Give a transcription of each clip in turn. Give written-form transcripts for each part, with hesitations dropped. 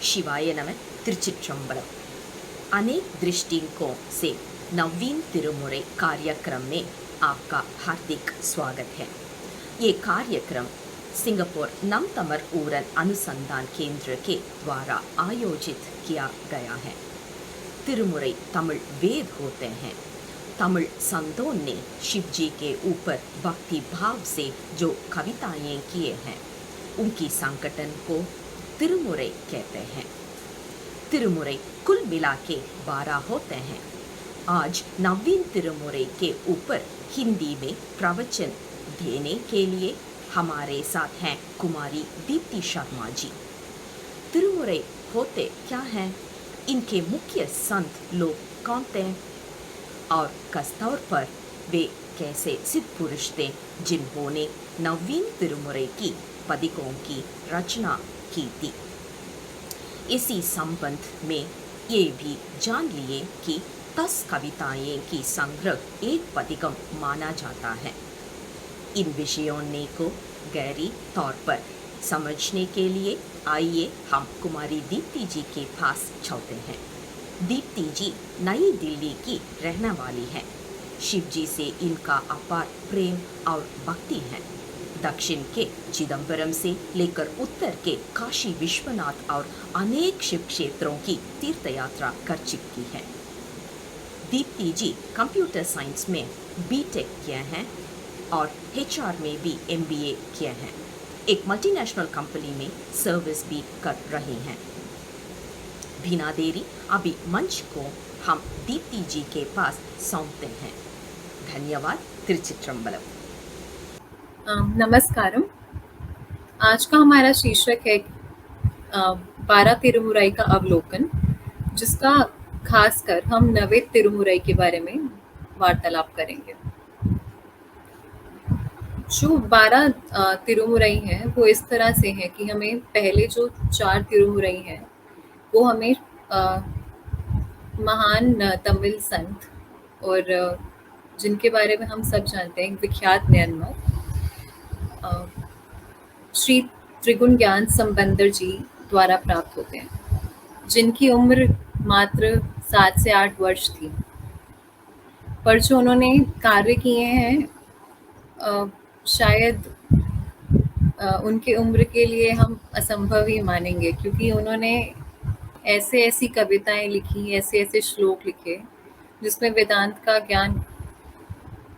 शिवाय नमः। திருச்சிற்றம்பலம்। अनेक दृष्टिकों से नवीन तिरुमुறை कार्यक्रम में आपका हार्दिक स्वागत है। ये कार्यक्रम सिंगापुर नमतमर ऊरन अनुसंधान केंद्र के द्वारा आयोजित किया गया है। तिरुमुறை तमिल वेद होते हैं। तमिल संतों ने शिव जी के ऊपर भक्ति भाव से जो कविताएं किए हैं उनकी संकटन को तिरुमुறை कहते हैं। तिरुमुறை कुल मिला के 12 होते हैं। आज नवीन तिरुमुறை के ऊपर हिंदी में प्रवचन देने के लिए हमारे साथ हैं कुमारी दीप्ति शर्मा जी। तिरुमुறை होते क्या हैं, इनके मुख्य संत लोग कौन थे और खासतौर पर वे कैसे सिद्ध पुरुष थे जिन्होंने नवीन तिरुमुறை की पदिकों की रचना की थी। इसी संबंध में ये भी जान लिए कि 10 कविताएं की संग्रह एक पदिकम माना जाता है। इन विषयों ने को गहरी तौर पर समझने के लिए आइए हम कुमारी दीप्ति जी के पास चलते हैं। दीप्ति जी नई दिल्ली की रहने वाली हैं। शिव जी से इनका अपार प्रेम और भक्ति है। दक्षिण के चिदंबरम से लेकर उत्तर के काशी विश्वनाथ और अनेक शिव क्षेत्रों की तीर्थ यात्रा कर चुकी है। दीप्ति जी कंप्यूटर साइंस में बीटेक किए हैं और एचआर में भी एमबीए किए हैं। एक मल्टीनेशनल कंपनी में सर्विस भी कर रही हैं। बिना देरी अभी मंच को हम दीप्ति जी के पास सौंपते हैं। धन्यवाद। तिरुचित्रंबलम। नमस्कारम। आज का हमारा शीर्षक है 12 तिरुमुறை का अवलोकन, जिसका खासकर हम नवे तिरुमुறை के बारे में वार्तालाप करेंगे। जो 12 तिरुमुறை हैं वो इस तरह से हैं कि हमें पहले जो 4 तिरुमुறை हैं वो हमें महान तमिल संत और जिनके बारे में हम सब जानते हैं, विख्यात म्यांमार श्री त्रिगुण ज्ञान संबंदर जी द्वारा प्राप्त होते हैं, जिनकी उम्र मात्र 7 से 8 वर्ष थी। पर जो उन्होंने कार्य किए हैं शायद उनके उम्र के लिए हम असंभव ही मानेंगे, क्योंकि उन्होंने ऐसी कविताएं लिखी, ऐसे श्लोक लिखे जिसमें वेदांत का ज्ञान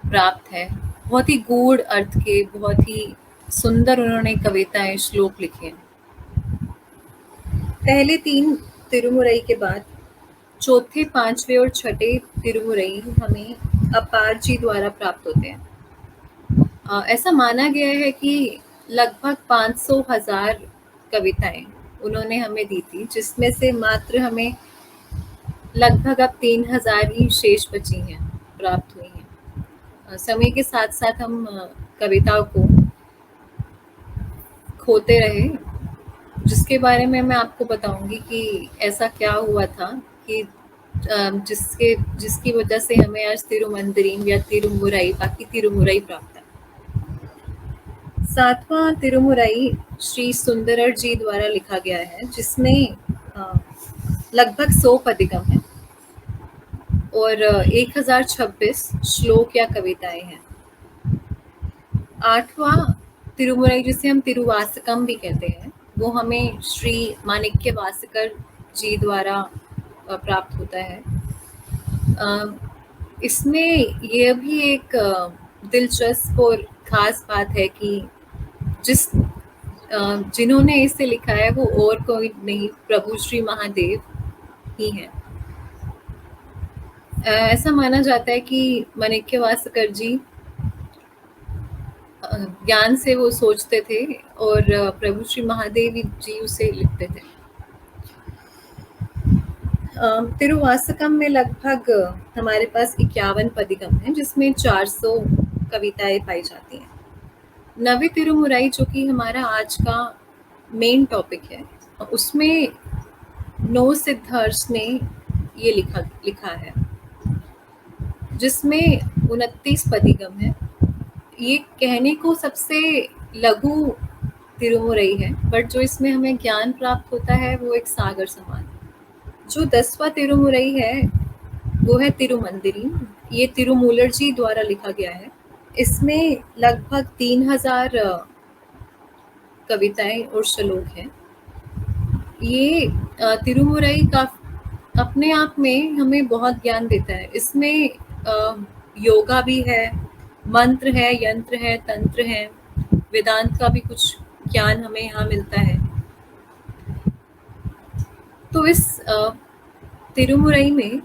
प्राप्त है। बहुत ही गूढ़ अर्थ के, बहुत ही सुंदर उन्होंने कविताएं, श्लोक लिखे। पहले 3 तिरुमुறை के बाद चौथे, 5वें और 6ठे तिरुमुறை हमें अपार जी द्वारा प्राप्त होते हैं। ऐसा माना गया है कि लगभग 500,000 कविताएं उन्होंने हमें दी थी, जिसमें से मात्र हमें लगभग अब 3,000 ही शेष बची हैं, प्राप्त हुई हैं। समय के साथ साथ हम कविताओं को खोते रहे, जिसके बारे में मैं आपको बताऊंगी कि ऐसा क्या हुआ था कि जिसकी वजह से हमें आज तिरुमंदिरम या तिरुमुறை, बाकी तिरुमुறை प्राप्त है। 7वां तिरुमुறை श्री सुंदरर जी द्वारा लिखा गया है, जिसमें लगभग 100 पदिकम है और 1026 श्लोक या कविताएं हैं। 8वां तिरुमुறை, जिसे हम तिरुवासकम भी कहते हैं, वो हमें श्री माणिक्य वासकर जी द्वारा प्राप्त होता है। इसमें यह भी एक दिलचस्प और खास बात है कि जिन्होंने इसे लिखा है वो और कोई नहीं, प्रभु श्री महादेव ही हैं। ऐसा माना जाता है कि माणिक्य वासकर जी ज्ञान से वो सोचते थे और प्रभु श्री महादेव जी उसे लिखते थे। तिरुवासकम में लगभग हमारे पास 51 पदिकम है, जिसमें 400 कविताएं पाई जाती हैं। नवे तिरुमुறை, जो कि हमारा आज का मेन टॉपिक है, उसमें नो सिद्धार्थ ने ये लिखा है, जिसमें 29 पदिकम है। ये कहने को सबसे लघु तिरुमुरई है, बट जो इसमें हमें ज्ञान प्राप्त होता है वो एक सागर समान है। जो 10वां तिरुमुरई है वो है तिरुमंदिरी। ये तिरुमूलर जी द्वारा लिखा गया है। इसमें लगभग 3000 कविताएं और श्लोक हैं। ये तिरुमुरई का अपने आप में हमें बहुत ज्ञान देता है। इसमें योगा भी है, मंत्र है, यंत्र है, तंत्र है, वेदांत का भी कुछ ज्ञान हमें यहाँ मिलता है। तो इस तिरुमुरई में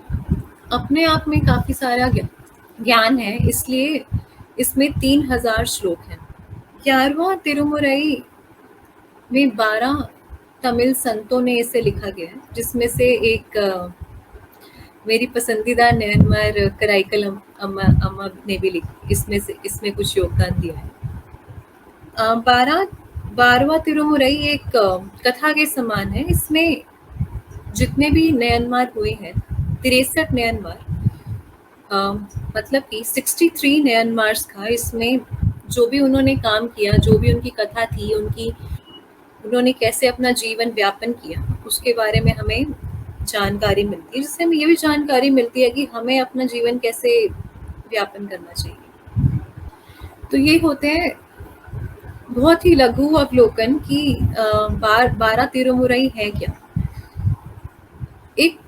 अपने आप में काफी सारा ज्ञान है, इसलिए इसमें 3000 श्लोक हैं। 11वां तिरुमुरई में 12 तमिल संतों ने इसे लिखा गया है, जिसमें से एक मेरी पसंदीदा नयनमार कराईकल अम्मा ने भी इसमें कुछ योगदान दिया है। 12वां तिरुमुरई एक कथा के समान है। इसमें जितने भी नयनमार हुए हैं, 63 नयनमार, मतलब कि 63 नयनमार्स का इसमें जो भी उन्होंने काम किया, जो भी उनकी कथा थी, उन्होंने कैसे अपना जीवन व्यापन किया, उसके बारे में हमें जानकारी मिलती है, जिससे हमें ये भी जानकारी मिलती है कि हमें अपना जीवन कैसे व्यापन करना चाहिए। तो ये होते हैं बहुत ही लघु अवलोकन कि 12 तिरुमुरई है क्या। एक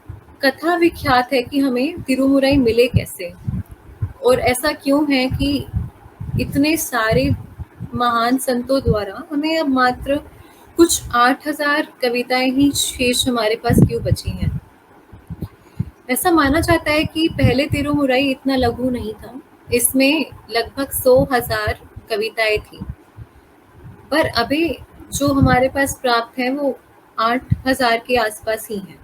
कथा विख्यात है कि हमें तिरुमुरई मिले कैसे, और ऐसा क्यों है कि इतने सारे महान संतों द्वारा हमें अब मात्र कुछ 8000 कविताएं ही शेष हमारे पास क्यों बची हैं। ऐसा माना जाता है कि पहले तिरुमुरई इतना लघु नहीं था, इसमें लगभग 100,000 कविताएं थी, पर अभी जो हमारे पास प्राप्त है वो 8000 के आसपास ही है।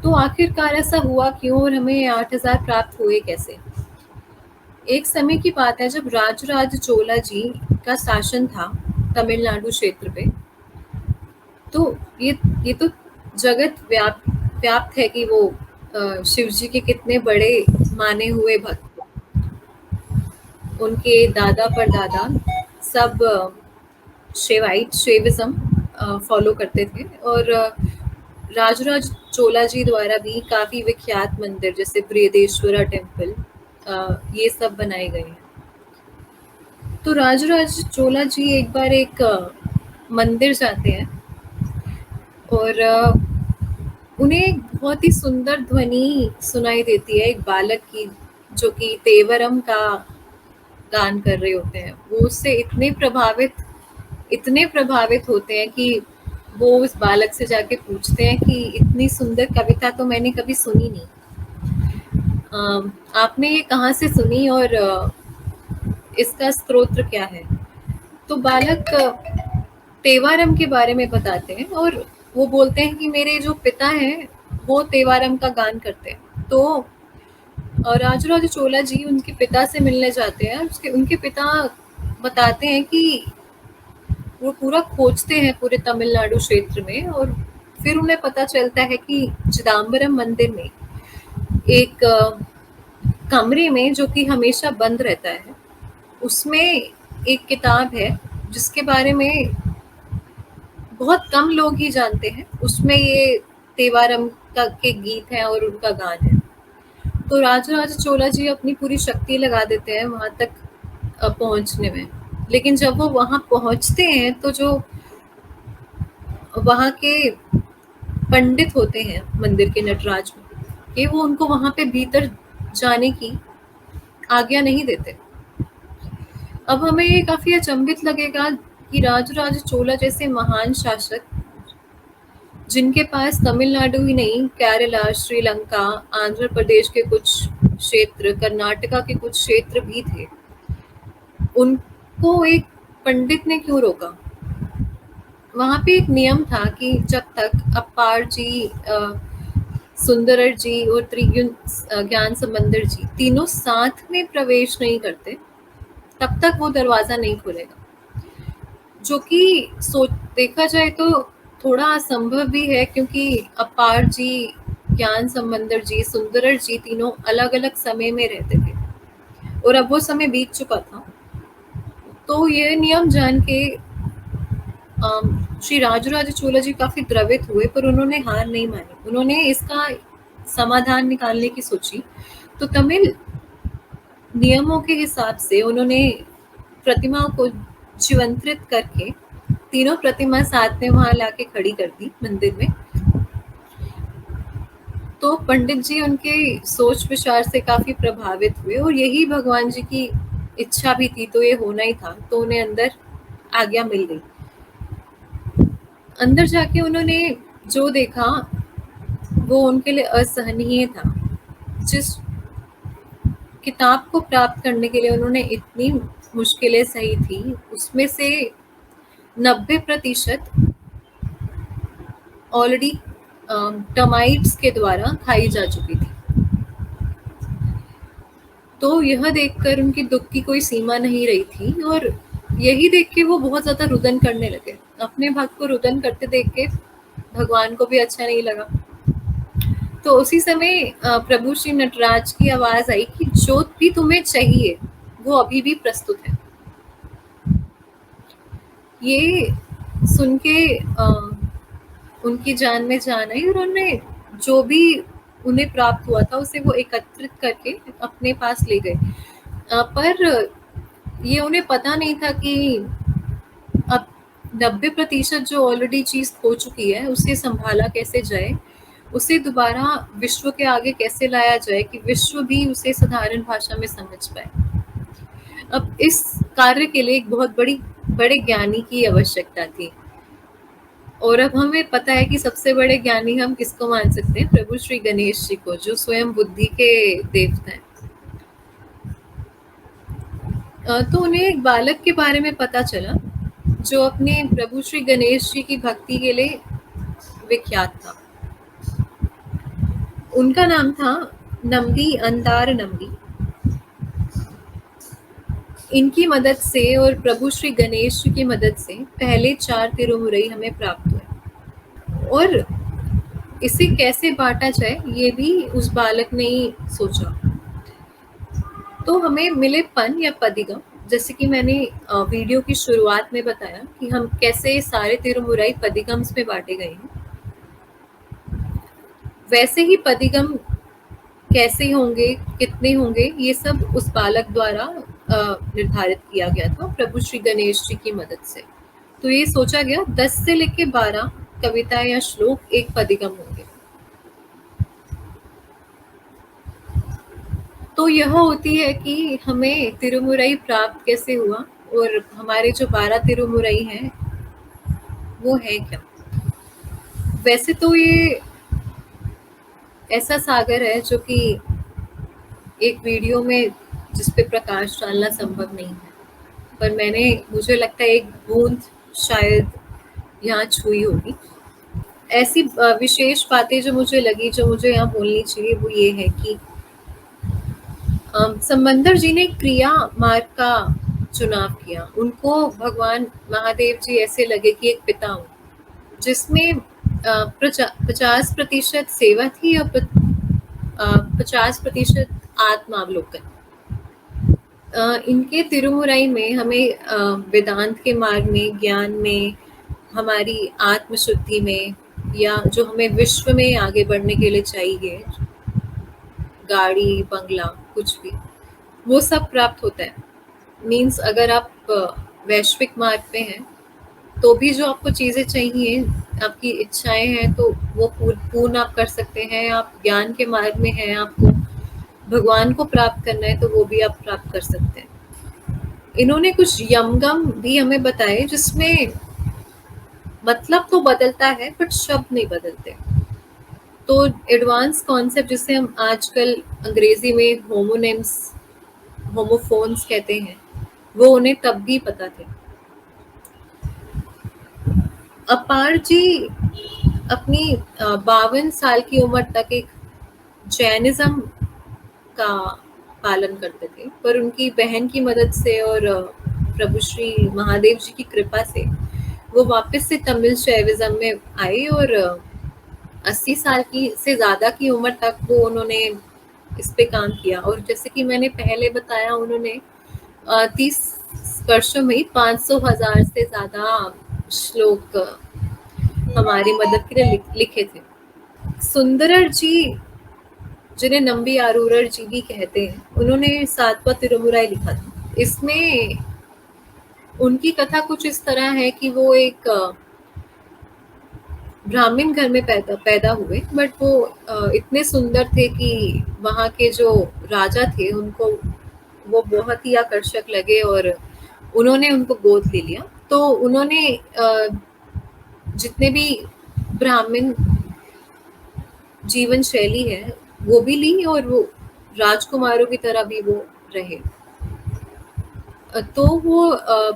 तो आखिरकार ऐसा हुआ क्यों, और हमें 8000 प्राप्त हुए कैसे। एक समय की बात है जब राजराज चोला जी का शासन था तमिलनाडु क्षेत्र पे। तो ये तो जगत व्याप्त है कि वो शिव जी के कितने बड़े माने हुए भक्त, उनके दादा परदादा सब शैविज्म फॉलो करते थे, और राजराज चोला जी द्वारा भी काफी विख्यात मंदिर जैसे बृहदेश्वरा टेम्पल ये सब बनाए गए हैं। तो राजराज चोला जी एक बार एक मंदिर जाते हैं, और उन्हें एक बहुत ही सुंदर ध्वनि सुनाई देती है एक बालक की, जो कि तेवरम का गान कर रहे होते हैं। वो उससे इतने प्रभावित होते हैं कि वो उस बालक से जाके पूछते हैं कि इतनी सुंदर कविता तो मैंने कभी सुनी नहीं, आपने ये कहाँ से सुनी, और इसका स्तोत्र क्या है। तो बालक तेवारम के बारे में बताते हैं, और वो बोलते हैं कि मेरे जो पिता हैं वो तेवारम का गान करते हैं। तो राजराज चोला जी उनके पिता से मिलने जाते हैं। उनके पिता बताते हैं कि वो पूरा खोजते हैं पूरे तमिलनाडु क्षेत्र में, और फिर उन्हें पता चलता है कि चिदम्बरम मंदिर में एक कमरे में, जो कि हमेशा बंद रहता है, उसमें एक किताब है जिसके बारे में बहुत कम लोग ही जानते हैं। उसमें ये तेवारम के गीत हैं और उनका गान है। तो राजराज चोला जी अपनी पूरी शक्ति लगा देते हैं वहां तक पहुंचने में, लेकिन जब वो वहां पहुंचते हैं तो जो वहां के पंडित होते हैं मंदिर के नटराज में, कि वो उनको वहां पे भीतर जाने की आज्ञा नहीं देते। अब हमें ये काफी अचंभित लगेगा कि राजराज चोला जैसे महान शासक, जिनके पास तमिलनाडु ही नहीं, केरला, श्रीलंका, आंध्र प्रदेश के कुछ क्षेत्र, कर्नाटका के कुछ क्षेत्र भी थे, उनको एक पंडित ने क्यों रोका। वहां पे एक नियम था कि जब तक अप्पार जी, सुंदरर जी और त्रिगुण ज्ञान संबंधर जी तीनों साथ में प्रवेश नहीं करते, तब तक वो दरवाजा नहीं खुलेगा। जो कि देखा जाए तो थोड़ा असंभव भी है, क्योंकि अपार जी, ज्ञान संबंधर जी, सुंदरर जी तीनों अलग अलग समय में रहते थे, और अब वो समय बीत चुका था। तो ये नियम जान के श्री राजराज चोला जी काफी द्रवित हुए, पर उन्होंने हार नहीं मानी। उन्होंने इसका समाधान निकालने की सोची। तो तमिल नियमों के हिसाब से उन्होंने प्रतिमाओं को जीवंतरित करके तीनों प्रतिमा साथ में वहां लाके खड़ी कर दी मंदिर में। तो पंडित जी उनके सोच विचार से काफी प्रभावित हुए, और यही भगवान जी की इच्छा भी थी, तो ये होना ही था। तो उन्हें अंदर आज्ञा मिल गई। अंदर जाके उन्होंने जो देखा वो उनके लिए असहनीय था। जिस किताब को प्राप्त करने के लिए उन्होंने इतनी मुश्किलें सही थी, उसमें से 90% ऑलरेडी टर्माइट्स के द्वारा खाई जा चुकी थी। तो यह देखकर उनकी दुख की कोई सीमा नहीं रही थी, और यही देख के वो बहुत ज्यादा रुदन करने लगे। अपने भक्त को रुदन करते देख के भगवान को भी अच्छा नहीं लगा। तो उसी समय प्रभु श्री नटराज की आवाज आई कि जो भी तुम्हें चाहिए वो अभी भी प्रस्तुत है। ये सुन के उनकी जान में जान आई, और उन्होंने जो भी उन्हें प्राप्त हुआ था उसे वो एकत्रित करके अपने पास ले गए। पर ये उन्हें पता नहीं था कि अब 90% जो ऑलरेडी चीज हो चुकी है उसे संभाला कैसे जाए, उसे दोबारा विश्व के आगे कैसे लाया जाए कि विश्व भी उसे साधारण भाषा में समझ पाए। अब इस कार्य के लिए एक बहुत बड़े ज्ञानी की आवश्यकता थी, और अब हमें पता है कि सबसे बड़े ज्ञानी हम किसको मान सकते हैं? प्रभु श्री गणेश जी को, जो स्वयं बुद्धि के देवता हैं। तो उन्हें एक बालक के बारे में पता चला जो अपने प्रभु श्री गणेश जी की भक्ति के लिए विख्यात था। उनका नाम था नंबी, अंधार नंबी। इनकी मदद से और प्रभु श्री गणेश जी की मदद से पहले 4 तिरुमुरई हमें प्राप्त हुए, और इसे कैसे बांटा जाए ये भी उस बालक ने ही सोचा। तो हमें मिले पन या पदिगम, जैसे कि मैंने वीडियो की शुरुआत में बताया कि हम कैसे सारे तिरुमुरई पदिगम्स में बांटे गए हैं, वैसे ही पदिगम कैसे होंगे, कितने होंगे, ये सब उस बालक द्वारा निर्धारित किया गया था प्रभु श्री गणेश जी की मदद से। तो ये सोचा गया 10 से लेके 12 कविताएं या श्लोक एक पदिगम होंगे। तो यह होती है कि हमें तिरुमुरई प्राप्त कैसे हुआ, और हमारे जो 12 तिरुमुरई हैं वो है क्या। वैसे तो ये ऐसा सागर है जो कि एक वीडियो में जिस पे प्रकाश डालना संभव नहीं है, पर मुझे लगता है एक बूंद शायद यहाँ छुई होगी। ऐसी विशेष बातें जो मुझे लगी, जो मुझे यहाँ बोलनी चाहिए, वो ये है कि संबंदर जी ने क्रिया मार्ग का चुनाव किया। उनको भगवान महादेव जी ऐसे लगे कि एक पिता हूँ, जिसमें 50% सेवा थी और 50% आत्मावलोकन। इनके तिरुमुरई में हमें वेदांत के मार्ग में, ज्ञान में, हमारी आत्मशुद्धि में, या जो हमें विश्व में आगे बढ़ने के लिए चाहिए, गाड़ी, बंगला, कुछ भी, वो सब प्राप्त होता है। मीन्स अगर आप वैश्विक मार्ग पे हैं तो भी जो आपको चीजें चाहिए, आपकी इच्छाएं हैं, तो वो पूर्ण आप कर सकते हैं। आप ज्ञान के मार्ग में हैं, आपको भगवान को प्राप्त करना है, तो वो भी आप प्राप्त कर सकते हैं। इन्होंने कुछ यमगम भी हमें बताए, जिसमें मतलब तो बदलता है बट शब्द नहीं बदलते। तो एडवांस कॉन्सेप्ट, जिसे हम आजकल अंग्रेजी में होमोफोन्स कहते हैं, वो उन्हें तब भी पता थे। अपार जी अपनी 52 साल की उम्र तक एक जैनिज्म का पालन करते थे, पर उनकी बहन की मदद से और प्रभु श्री महादेव जी की कृपा से वो वापस से तमिल शैविज्म में आए, और 80 साल की से ज्यादा की उम्र तक वो उन्होंने इस पे काम किया। और जैसे कि मैंने पहले बताया, उन्होंने 30 वर्षों में 500,000 से ज्यादा श्लोक हमारी मदद के लिए लिखे थे। सुंदरर जी, जिन्हें नंबी आरूरर जी भी कहते हैं, उन्होंने सातवां तिरुमुराई लिखा था। इसमें उनकी कथा कुछ इस तरह है कि वो एक ब्राह्मण घर में पैदा हुए, बट वो इतने सुंदर थे कि वहाँ के जो राजा थे उनको वो बहुत ही आकर्षक लगे और उन्होंने उनको गोद ले लिया। तो उन्होंने जितने भी ब्राह्मण जीवन शैली है वो भी ली और वो राजकुमारों की तरह भी वो रहे। तो वो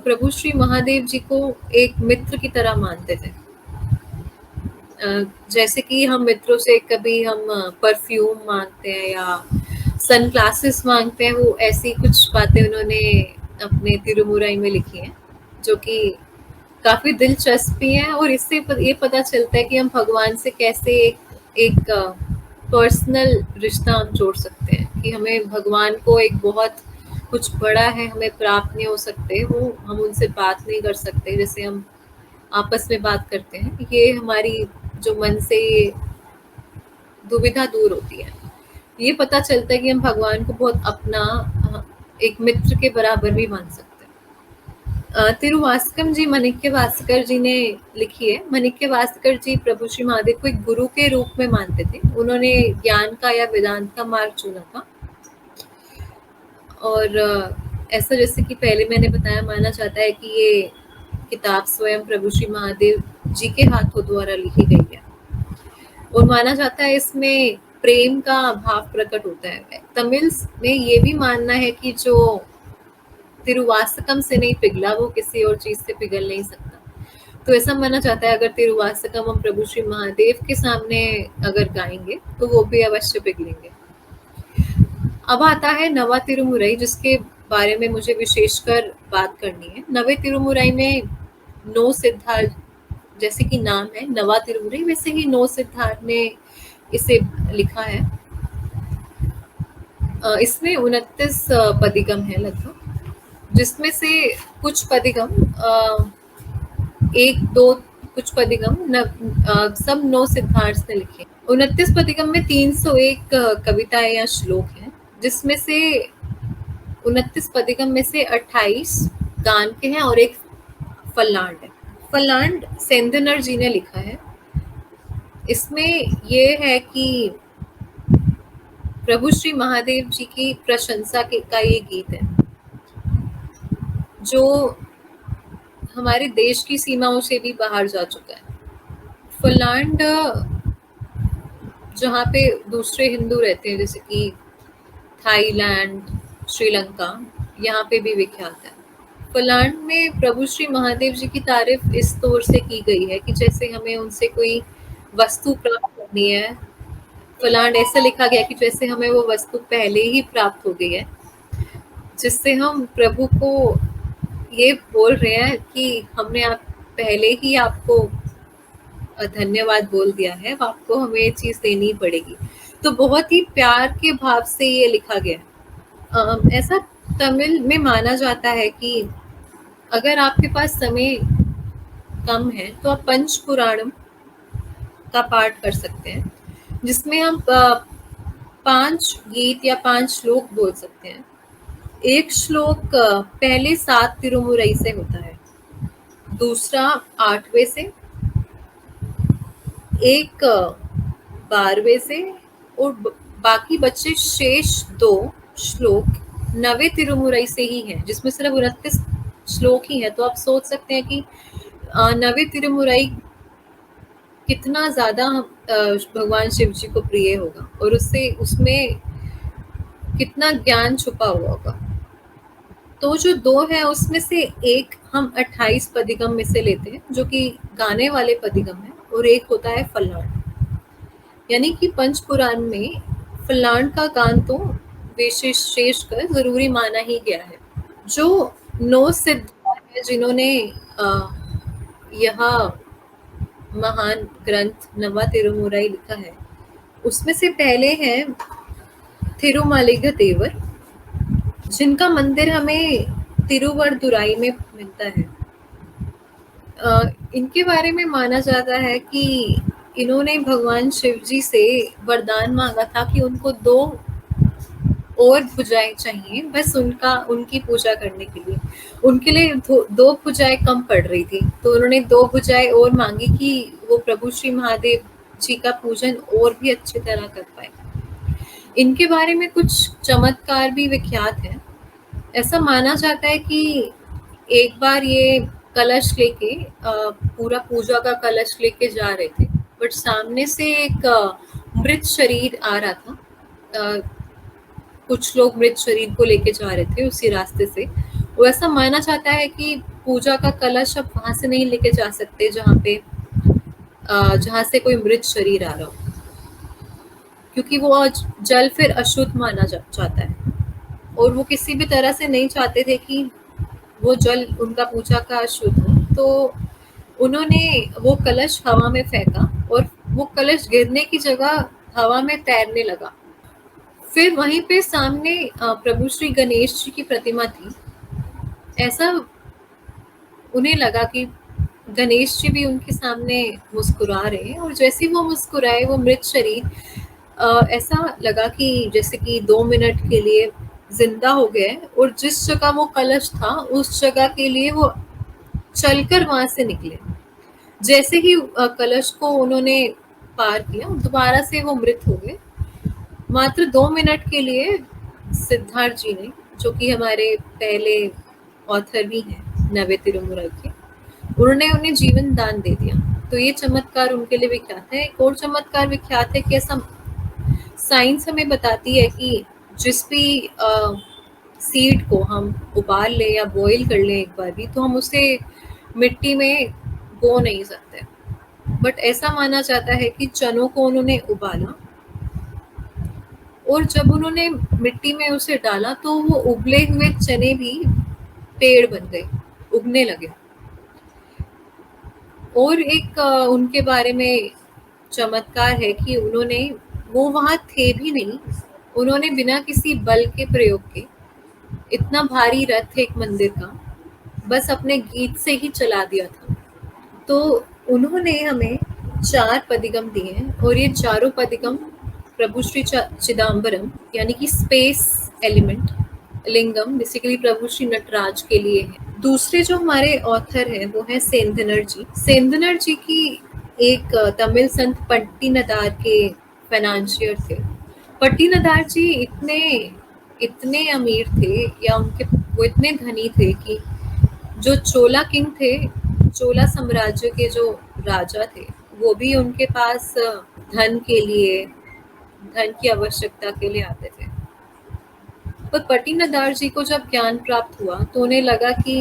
प्रभु श्री महादेव जी को एक मित्र की तरह मानते थे। जैसे कि हम मित्रों से कभी हम परफ्यूम मांगते हैं या सनग्लासेस मांगते हैं, वो ऐसी कुछ बातें उन्होंने अपने तिरुमुराई में लिखी हैं, जो कि काफी दिलचस्पी है। और इससे ये पता चलता है कि हम भगवान से कैसे एक पर्सनल रिश्ता हम जोड़ सकते हैं, कि हमें भगवान को एक बहुत कुछ बड़ा है हमें प्राप्त नहीं हो सकते, वो हम उनसे बात नहीं कर सकते जैसे हम आपस में बात करते हैं। ये हमारी जो मन से ये दुविधा दूर होती है। ये पता चलता है कि हम भगवान को बहुत अपना एक मित्र के बराबर भी मान सकते हैं। तिरुवास्कम जी माणिक्य वासकर जी ने लिखी है। माणिक्य वासकर जी प्रभु श्री महादेव को एक गुरु के रूप में मानते थे। उन्होंने ज्ञान का या वेदांत का मार्ग चुना था और ऐसा जैसे कि पहले मैंने बताया, माना जाता है कि ये किताब स्वयं प्रभु श्री महादेव जी के हाथों द्वारा लिखी गई है और माना जाता है इसमें प्रेम का भाव प्रकट होता है। तमिल में ये भी मानना है कि जो तिरुवासकम से नहीं पिघला वो किसी और चीज से पिघल नहीं सकता। तो ऐसा माना जाता है अगर तिरुवासकम हम प्रभु श्री महादेव के सामने अगर गाएंगे तो वो भी अवश्य पिघलेंगे। अब आता है नवा तिरुमुरई, जिसके बारे में मुझे विशेषकर बात करनी है। नवे तिरुमुरई में नो सिद्धार्थ, जैसे कि नाम है नवा तिरुमुरई, वैसे ही नो सिद्धार्थ ने इसे लिखा है। इसमें 29 पदिगम है लगभग, जिसमें से कुछ पदिगम एक दो कुछ पदिगम सब नो सिद्धार्थ ने लिखे। 29 पदिगम में 301 कविताएं या श्लोक हैं, जिसमें से 29 पदिगम में से 28 गान के हैं और एक फल्लांड है। फल्लांड सेंधनर जी ने लिखा है। इसमें ये है कि प्रभु श्री महादेव जी की प्रशंसा का ये गीत है, जो हमारे देश की सीमाओं से भी बाहर जा चुका है। फल्लांड जहाँ पे दूसरे हिंदू रहते हैं, जैसे कि थाईलैंड, श्रीलंका, यहाँ पे भी विख्यात है। फल्लांड में प्रभु श्री महादेव जी की तारीफ इस तौर से की गई है कि जैसे हमें उनसे कोई वस्तु प्राप्त करनी है, फल्लांड ऐसा लिखा गया कि जैसे हमें वो वस्तु पहले ही प्राप्त हो गई है, जिससे हम प्रभु को ये बोल रहे हैं कि हमने आप पहले ही आपको धन्यवाद बोल दिया है, आपको हमें ये चीज देनी पड़ेगी। तो बहुत ही प्यार के भाव से ये लिखा गया। ऐसा तमिल में माना जाता है कि अगर आपके पास समय कम है तो आप पंच पुराणम का पाठ कर सकते हैं, जिसमें हम 5 गीत या 5 श्लोक बोल सकते हैं। एक श्लोक पहले 7 तिरुमुरई से होता है, दूसरा 8वें से, एक 12वें से और बाकी बचे शेष 2 श्लोक नवे तिरुमुरई से ही हैं, जिसमें सिर्फ 29 श्लोक ही हैं। तो आप सोच सकते हैं कि नवे तिरुमुरई कितना ज्यादा भगवान शिव जी को प्रिय होगा और उसमें कितना ज्ञान छुपा हुआ होगा। तो जो 2 है उसमें से एक हम 28 पदिगम में से लेते हैं, जो कि गाने वाले पदिगम है, और एक होता है फल्लांड। यानी कि पंचपुराण में फल्लांड का गान तो विशेष कर जरूरी माना ही गया है। जो 9 सिद्धार्थ है जिन्होंने यह महान ग्रंथ नवा तिरुमुरई लिखा है, उसमें से पहले हैं थिरुमालिग देवर, जिनका मंदिर हमें तिरुवरदुराई में मिलता है। इनके बारे में माना जाता है कि इन्होंने भगवान शिव जी से वरदान मांगा था कि उनको 2 और भुजाएँ चाहिए, बस उनकी पूजा करने के लिए। उनके लिए 2 भुजाएँ कम पड़ रही थी, तो उन्होंने 2 भुजाएँ और माँगी कि वो प्रभु श्री महादेव जी का पूजन और भी अच्छी तरह कर पाएँ। इनके बारे में कुछ चमत्कार भी विख्यात हैं। ऐसा माना जाता है कि एक बार ये कलश लेके पूरा पूजा का कलश लेके जा रहे थे, बट सामने से एक मृत शरीर आ रहा था। कुछ लोग मृत शरीर को लेके जा रहे थे उसी रास्ते से। वो ऐसा माना जाता है कि पूजा का कलश अब वहां से नहीं लेके जा सकते जहाँ से कोई मृत शरीर आ रहा हो, क्योंकि वो जल फिर अशुद्ध माना जाता है, और वो किसी भी तरह से नहीं चाहते थे कि वो जल उनका पूजा का अशुद्ध हो। तो उन्होंने वो कलश हवा में फेंका और वो कलश गिरने की जगह हवा में तैरने लगा। फिर वहीं पे सामने प्रभु श्री गणेश जी की प्रतिमा थी। ऐसा उन्हें लगा कि गणेश जी भी उनके सामने मुस्कुरा रहे हैं, और जैसे ही वो मुस्कुराए वो मृत शरीर ऐसा लगा कि जैसे कि 2 मिनट के लिए जिंदा हो गए, और जिस जगह वो कलश था उस जगह के लिए वो चलकर वहां से निकले। जैसे ही कलश को उन्होंने पार किया, दोबारा से वो मृत हो गए। मात्र 2 मिनट के लिए सिद्धार्थ जी ने, जो कि हमारे पहले ऑथर भी हैं नवे तिरुमुरई के, उन्होंने उन्हें जीवन दान दे दिया। तो ये चमत्कार उनके लिए विख्यात है। एक और चमत्कार विख्यात है कि ऐसा साइंस हमें बताती है कि जिस भी सीड को हम उबाल लें या बॉईल कर लें एक बार भी, तो हम उसे मिट्टी में बो नहीं सकते। बट ऐसा माना जाता है कि चनों को उन्होंने उबाला, और जब उन्होंने मिट्टी में उसे डाला तो वो उबले हुए चने भी पेड़ बन गए, उगने लगे। और एक उनके बारे में चमत्कार है कि वो वहां थे भी नहीं, उन्होंने बिना किसी बल के प्रयोग के इतना भारी रथ एक मंदिर का बस अपने गीत से ही चला दिया था। तो उन्होंने हमें 4 पदिगम दिए हैं, और ये चारों पदिगम प्रभु श्री चिदम्बरम यानी कि स्पेस एलिमेंट लिंगम बेसिकली प्रभु श्री नटराज के लिए है। दूसरे जो हमारे ऑथर हैं वो है सेंधनर जी। सेंधनर जी की एक तमिल संत पट्टीनदार के फाइनेंशियर थे। पट्टीनदार जी इतने अमीर थे, या वो इतने धनी थे कि जो चोला किंग थे, चोला साम्राज्य के जो राजा थे, वो भी उनके पास धन की आवश्यकता के लिए आते थे। पर पट्टीनदार जी को जब ज्ञान प्राप्त हुआ तो उन्हें लगा कि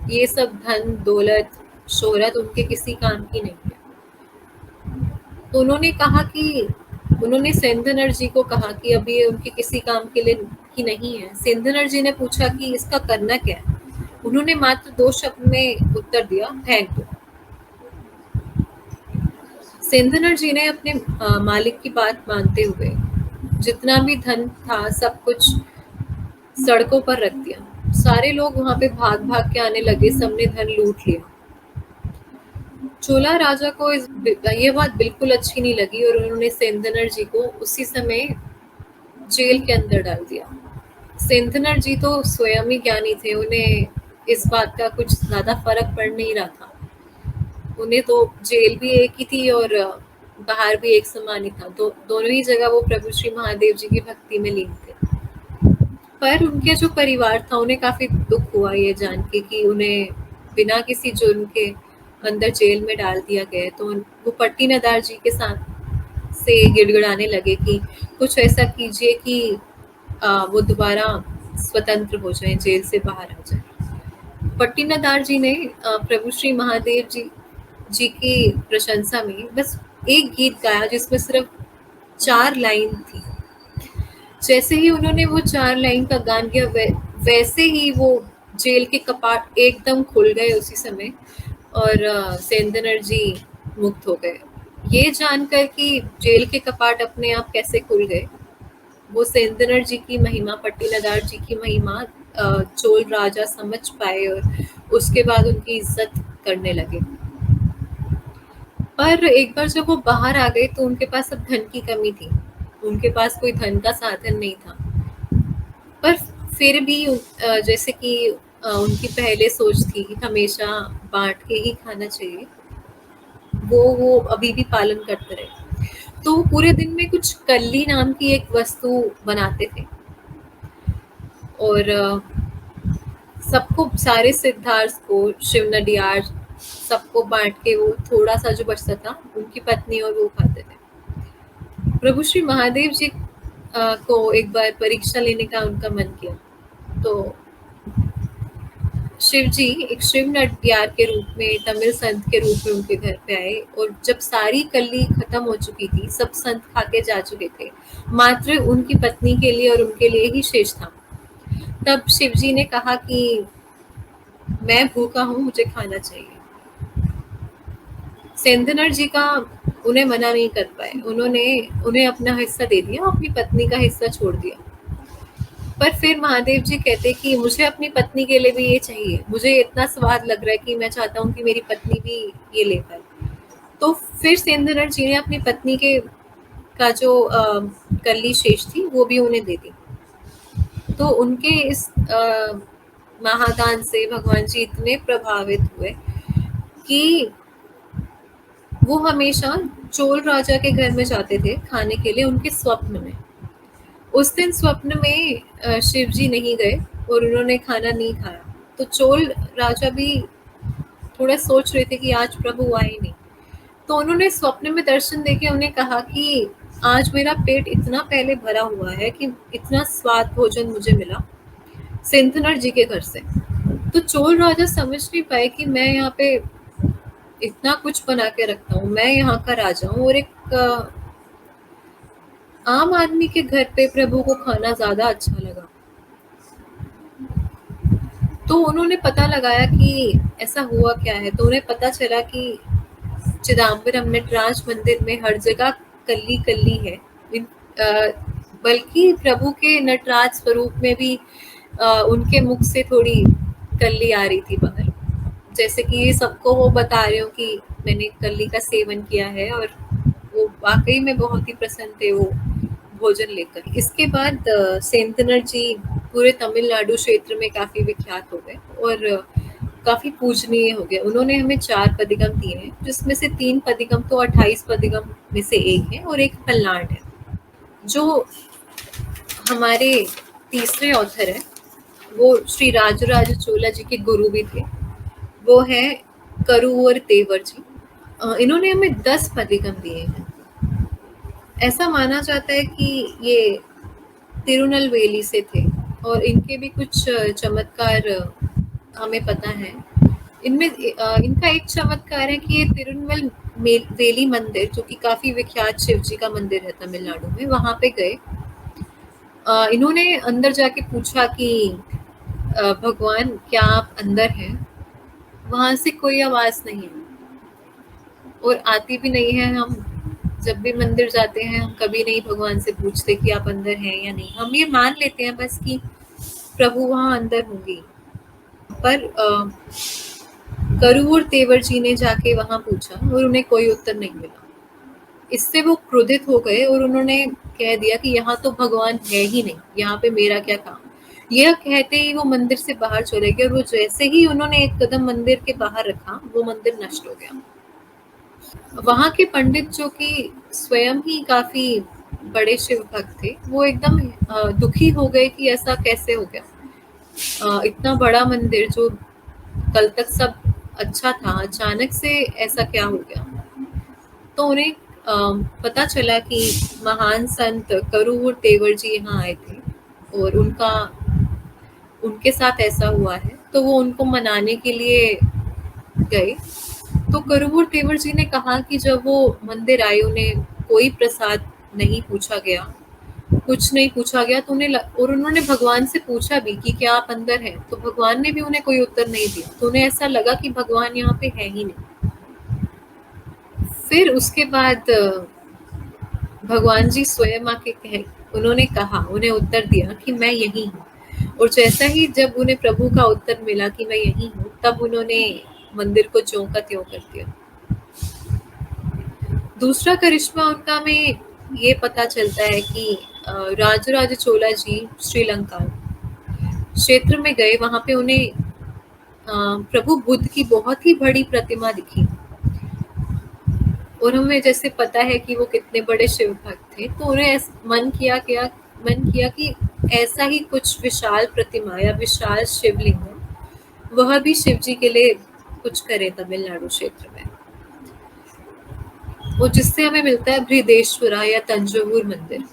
ये सब धन दौलत शोहरत उनके किसी काम की नहीं है। तो उन्होंने सेंधनर जी को कहा कि अभी ये उनके किसी काम के लिए की नहीं है। सेंधनर जी ने पूछा कि इसका करना क्या है। उन्होंने मात्र 2 शब्द में उत्तर दिया, फेंक दो। सेंधनर जी ने अपने मालिक की बात मानते हुए जितना भी धन था सब कुछ सड़कों पर रख दिया। सारे लोग वहां पे भाग भाग के आने लगे, सबने धन लूट लिया। चोला राजा को ये बात बिल्कुल अच्छी नहीं लगी, और उन्होंने सेंधनर जी को उसी समय जेल के अंदर डाल दिया। सेंधनर जी तो स्वयं ही ज्ञानी थे, उन्हें इस बात का कुछ ज्यादा फर्क पड़ नहीं रहा था। उन्हें तो जेल भी एक ही थी और बाहर भी एक समान ही था। तो दोनों ही जगह वो प्रभु श्री महादेव जी की भक्ति में लीन थे। पर उनके जो परिवार था उन्हें काफी दुख हुआ ये जान के कि उन्हें बिना किसी जुर्म के अंदर जेल में डाल दिया गया। तो वो पट्टीनदार जी के साथ से गिड़गिड़ाने लगे कि कुछ ऐसा कीजिए कि वो दोबारा स्वतंत्र हो जाए, जेल से बाहर आ जाए। पट्टीनदार जी ने प्रभु श्री महादेव जी की प्रशंसा में बस एक गीत गाया जिसमें सिर्फ 4 लाइन थी। जैसे ही उन्होंने वो 4 लाइन का गान किया, वैसे ही वो जेल के कपाट एकदम खुल गए उसी समय, और सेंधनर जी मुक्त हो गए। ये जानकर कि जेल के कपाट अपने आप कैसे खुल गए, वो सेंधनर जी की महिमा, पट्टीनदार जी की महिमा चोल राजा समझ पाए, और उसके बाद उनकी इज्जत करने लगे। पर एक बार जब वो बाहर आ गए तो उनके पास अब धन की कमी थी, उनके पास कोई धन का साधन नहीं था। पर फिर भी जैसे कि उनकी पहले सोच थी हमेशा बाँट के ही खाना चाहिए, वो अभी भी पालन करते रहे। तो वो पूरे दिन में कुछ कल्ली नाम की एक वस्तु बनाते थे और सबको, सारे सिद्धार्थ को, शिव नडियार सबको बाँट के वो थोड़ा-सा जो बचता था, उनकी पत्नी और वो खाते थे। प्रभु श्री महादेव जी को एक बार परीक्षा लेने का उनका मन किया, तो शिव जी एक शिव नडियार के रूप में, तमिल संत के रूप में उनके घर पे आए और जब सारी कल्ली खत्म हो चुकी थी, सब संत खा के जा चुके थे, मात्र उनकी पत्नी के लिए और उनके लिए ही शेष था। तब शिव जी ने कहा कि मैं भूखा हूँ, मुझे खाना चाहिए। सेंधनर जी का उन्हें मना नहीं कर पाए, उन्होंने उन्हें अपना हिस्सा दे दिया, अपनी पत्नी का हिस्सा छोड़ दिया। पर फिर महादेव जी कहते कि मुझे अपनी पत्नी के लिए भी ये चाहिए, मुझे इतना स्वाद लग रहा है कि मैं चाहता हूँ कि मेरी पत्नी भी ये ले पाए। तो फिर सेंधनर जी ने अपनी पत्नी के का जो कल्ली शेष थी वो भी उन्हें दे दी। तो उनके इस महादान से भगवान जी इतने प्रभावित हुए कि वो हमेशा चोल राजा के घर में जाते थे खाने के लिए, उनके स्वप्न में। उस दिन स्वप्न में शिव जी नहीं गए और उन्होंने खाना नहीं खाया, तो चोल राजा भी थोड़ा सोच रहे थे कि आज प्रभु आए नहीं। तो उन्होंने स्वप्न में दर्शन देके उन्हें कहा कि आज मेरा पेट इतना पहले भरा हुआ है कि इतना स्वाद भोजन मुझे मिला सेंथनर जी के घर से। तो चोल राजा समझ नहीं पाए कि मैं यहाँ पे इतना कुछ बना के रखता हूँ, मैं यहाँ का राजा हूँ और एक आम आदमी के घर पे प्रभु को खाना ज्यादा अच्छा लगा। तो उन्होंने पता लगाया कि ऐसा हुआ क्या है, तो उन्हें पता चला कि चिदम्बरम नटराज मंदिर में हर जगह कल्ली कल्ली है। बल्कि प्रभु के नटराज स्वरूप में भी उनके मुख से थोड़ी कल्ली आ रही थी बाहर, जैसे कि सबको वो बता रहे हो कि मैंने कल्ली का सेवन किया है और वो वाकई में बहुत ही प्रसन्न थे वो भोजन लेकर। इसके बाद सेंतनर जी पूरे तमिलनाडु क्षेत्र में काफी विख्यात हो गए और काफी पूजनीय हो गए। उन्होंने हमें 4 पदिगम दिए हैं, जिसमें से 3 पदिगम तो 28 पदिगम में से एक है और एक पल्लांड है। जो हमारे तीसरे ऑथर है वो श्री राजराज चोला जी के गुरु भी थे, वो है करूवर तेवर जी। इन्होंने हमें 10 पदिगम दिए हैं। ऐसा माना जाता है कि ये तिरुनेलवेली से थे और इनके भी कुछ चमत्कार हमें पता है। इनमें इनका एक चमत्कार है कि ये तिरुनेलवेली मंदिर, जो कि काफी विख्यात शिव जी का मंदिर है तमिलनाडु में, वहां पे गए। इन्होंने अंदर जाके पूछा कि भगवान क्या आप अंदर हैं? वहां से कोई आवाज नहीं है और आती भी नहीं है। हम जब भी मंदिर जाते हैं हम कभी नहीं भगवान से पूछते कि आप अंदर हैं या नहीं, हम ये मान लेते हैं बस कि प्रभु वहां अंदर होंगे। पर करूर तेवर जी ने जाके वहां पूछा और उन्हें कोई उत्तर नहीं मिला। इससे वो क्रोधित हो गए और उन्होंने कह दिया कि यहाँ तो भगवान है ही नहीं, यहाँ पे मेरा क्या काम। यह कहते ही वो मंदिर से बाहर चले गए और वो जैसे ही उन्होंने एक कदम मंदिर के बाहर रखा, वो मंदिर नष्ट हो गया। वहां के पंडित, जो कि स्वयं ही काफी बड़े शिव भक्त थे, वो एकदम दुखी हो गए कि ऐसा कैसे हो गया। इतना बड़ा मंदिर जो कल तक सब अच्छा था, अचानक से ऐसा क्या हो गया। तो उन्हें पता चला कि महान संत करूर तेवर जी यहाँ आए थे और उनके साथ ऐसा हुआ है, तो वो उनको मनाने के लिए गए। तो करूर तेवर जी ने कहा कि जब वो मंदिर आए उन्हें कोई प्रसाद नहीं पूछा गया, कुछ नहीं पूछा गया, तो उन्होंने भगवान से पूछा भी कि क्या आप अंदर हैं, तो भगवान ने भी उन्हें कोई उत्तर नहीं दिया। तो उन्हें ऐसा लगा कि भगवान यहाँ पे है ही नहीं। फिर उसके बाद भगवान जी स्वयं आके उन्होंने कहा, उन्हें उत्तर दिया कि मैं यही हूँ। और जैसा ही जब उन्हें प्रभु का उत्तर मिला कि मैं यही हूँ, तब उन्होंने मंदिर को ज्यों का त्यों कर दिया। दूसरा करिश्मा उनका में ये पता चलता है कि राजराज चोला जी श्रीलंका क्षेत्र में गए, वहां पे उन्हें प्रभु बुद्ध की बहुत ही बड़ी प्रतिमा दिखी और हमें जैसे पता है कि वो कितने बड़े शिव भक्त थे, तो उन्हें मन किया कि ऐसा ही कुछ विशाल प्रतिमा या विशाल शिवलिंग हो, वह भी शिव जी के लिए कुछ करे तमिलनाडु क्षेत्र में। और जिससे हमें मिलता है बृहदेश्वरा या तंजौर मंदिर।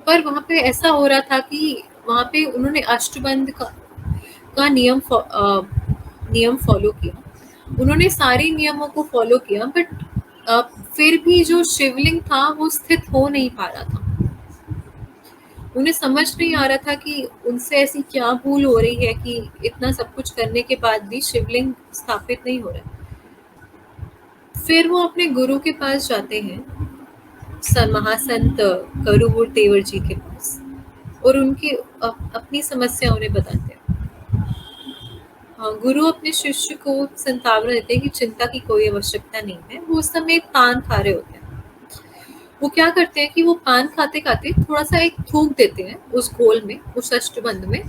पर वहां पे ऐसा हो रहा था कि वहां पे उन्होंने अष्टबंध का नियम फॉलो किया। उन्होंने सारे नियमों को फॉलो किया, बट फिर भी जो शिवलिंग था वो स्थित हो नहीं पा रहा था। उन्हें समझ नहीं आ रहा था कि उनसे ऐसी क्या भूल हो रही है कि इतना सब कुछ करने के बाद भी शिवलिंग स्थापित नहीं हो रहा। फिर वो अपने गुरु के पास जाते हैं, महासंत करुवुर तेवर जी के पास, और उनकी अपनी समस्या उन्हें बताते हैं। गुरु अपने शिष्य को संतावना देते हैं कि चिंता की कोई आवश्यकता नहीं है। वो उस समय पान खा रहे होते हैं। वो क्या करते हैं कि वो पान खाते खाते थोड़ा सा एक थूक देते हैं उस घोल में, उस अष्टबंध में,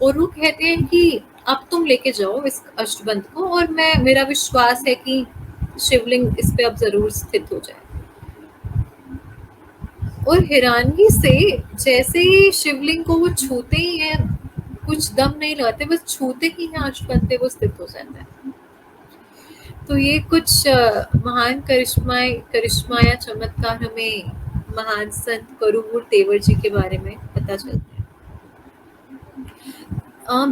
और वो कहते हैं कि अब तुम लेके जाओ इस अष्टबंध को, और मेरा विश्वास है कि शिवलिंग इस पे अब जरूर स्थित हो जाए। और हैरानगी से जैसे ही शिवलिंग को वो छूते ही है, कुछ दम नहीं लगाते, बस छूते ही है अष्टबंध पे वो स्थित हो जाता है। तो ये कुछ महान करिश्मा या चमत्कार हमें महान संत करुवुर तेवर जी के बारे में पता चलता है।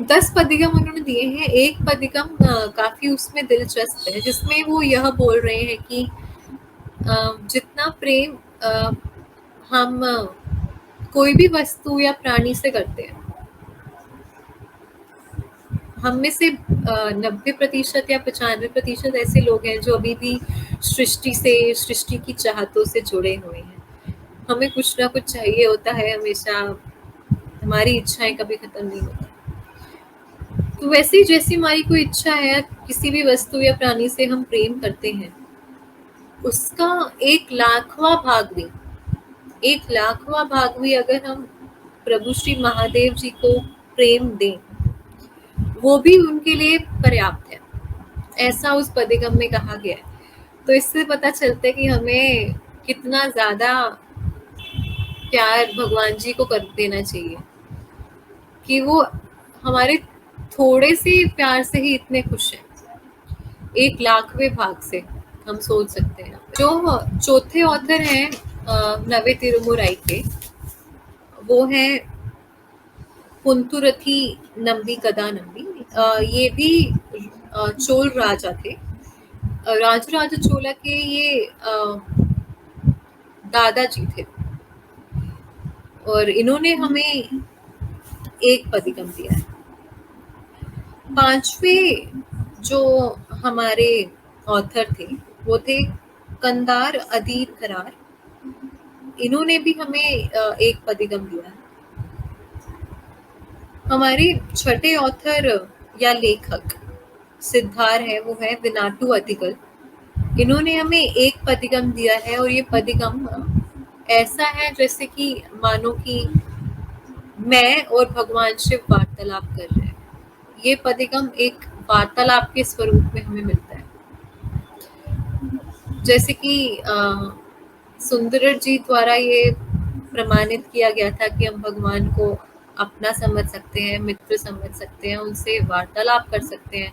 10 पदिगम उन्होंने दिए हैं। एक पदिगम काफी उसमें दिलचस्प है, जिसमें वो यह बोल रहे हैं कि जितना प्रेम हम कोई भी वस्तु या प्राणी से करते हैं, हम में से 90% या 95% ऐसे लोग हैं जो अभी भी सृष्टि की चाहतों से जुड़े हुए हैं। हमें कुछ ना कुछ चाहिए होता है हमेशा, हमारी इच्छाएं कभी खत्म नहीं होती। तो वैसे ही जैसी हमारी कोई इच्छा है किसी भी वस्तु या प्राणी से हम प्रेम करते हैं, उसका 1,00,000वां भाग भी अगर हम प्रभु श्री महादेव जी को प्रेम दें, वो भी उनके लिए पर्याप्त है, ऐसा उस पदिगम में कहा गया है। तो इससे पता चलता है कि हमें कितना ज्यादा प्यार भगवान जी को कर देना चाहिए कि वो हमारे थोड़े से प्यार से ही इतने खुश हैं। 1,00,000वें भाग से हम सोच सकते हैं। जो चौथे ऑथर हैं नवे तिरुमुराई के, वो हैं पुंतुरथी नंबी कदानंबी। ये भी चोल राजा थे। राजराज चोला के ये दादाजी थे, और इन्होंने हमें एक पदिगम दिया है। 5वें जो हमारे ऑथर थे वो थे कंदार अदीर करार। इन्होंने भी हमें एक पदिगम दिया है। हमारे छठे ऑथर या लेखक सिद्धार है, वो है विनाटू अधिकल। इन्होंने हमें एक पदिगम दिया है, और ये पदिगम ऐसा है जैसे कि मानो कि मैं और भगवान शिव वार्तालाप कर रहे हैं। ये पदिगम एक वार्तालाप के स्वरूप में हमें मिलता है। जैसे कि सुंदरर जी द्वारा ये प्रमाणित किया गया था कि हम भगवान को अपना समझ सकते हैं, मित्र समझ सकते हैं, उनसे वार्तालाप कर सकते हैं,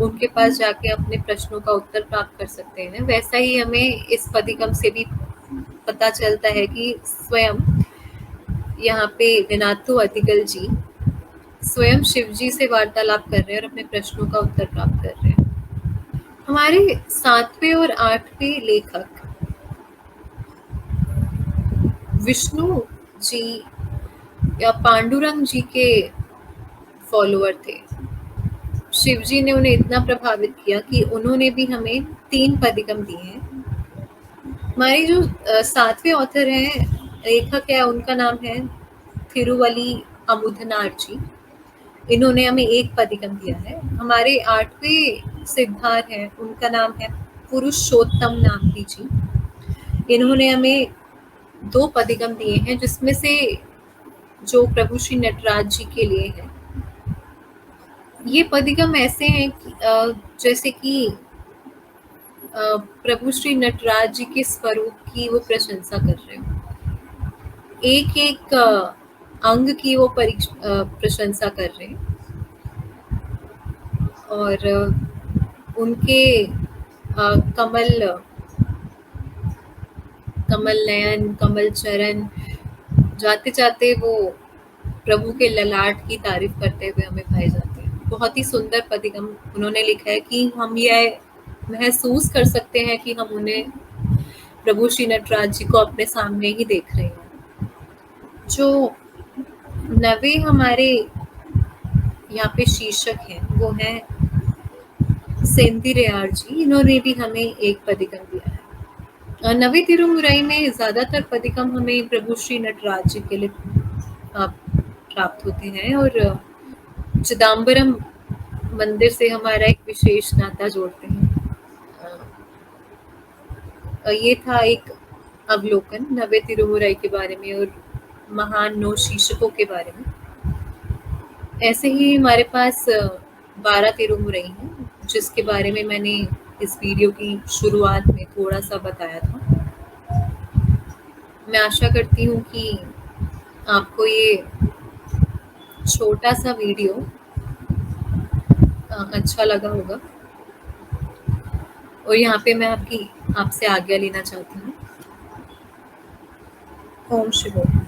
उनके पास जाके अपने प्रश्नों का उत्तर प्राप्त कर सकते हैं। वैसा ही हमें इस पदिगम से भी पता चलता है कि स्वयं यहाँ पे विनातु अधिकल जी स्वयं शिव जी से वार्तालाप कर रहे हैं और अपने प्रश्नों का उत्तर प्राप्त कर रहे हैं। हमारे 7वें और 8वें लेखक विष्णु जी या पांडुरंग जी के फॉलोअर थे। शिव जी ने उन्हें इतना प्रभावित किया कि उन्होंने भी हमें 3 पदिगम दिए हैं। हमारे जो 7वें ऑथर हैं, लेखक है, उनका नाम है थिरुवली अमुधनार जी। इन्होंने हमें एक पदिगम दिया है। हमारे 8वें सिद्धार हैं, उनका नाम है पुरुषोत्तम नामदी जी। इन्होंने हमें 2 पदिगम दिए हैं, जिसमें से जो प्रभु श्री नटराज जी के लिए है, ये पदिगम ऐसे हैं कि जैसे कि प्रभु श्री नटराज जी के स्वरूप की वो प्रशंसा कर रहे हो। एक-एक अंग की वो प्रशंसा कर रहे हैं और उनके कमल नयन, कमल चरण, जाते-जाते वो प्रभु के ललाट की तारीफ करते हुए हमें पाए जाते हैं। बहुत ही सुंदर पदिगम उन्होंने लिखा है कि हम यह महसूस कर सकते हैं कि हम उन्हें प्रभु श्री नटराज जी को अपने सामने ही देख रहे हैं। जो 9वें हमारे यहाँ पे शीर्षक हैं, वो हैं सेंती रेयार जी। इन्होंने भी हमें एक पदिगम दिया है। 9वें तिरुमुराई में ज़्यादातर पदिगम हमें प्रभु श्री नटराज जी के लिए प्राप्त होते हैं और चिदम्बरम मंदिर से हमारा एक विशेष नाता जोड़ते हैं। ये था एक अवलोकन 9वें तिरुमुराई के बारे में और महान 9 शीर्षकों के बारे में। ऐसे ही हमारे पास 12 तिरुमुराई हैं, जिसके बारे में मैंने इस वीडियो की शुरुआत में थोड़ा सा बताया था। मैं आशा करती हूँ कि आपको ये छोटा सा वीडियो अच्छा लगा होगा और यहाँ पे मैं आपसे आज्ञा लेना चाहती हूँ। ओम शिवोम।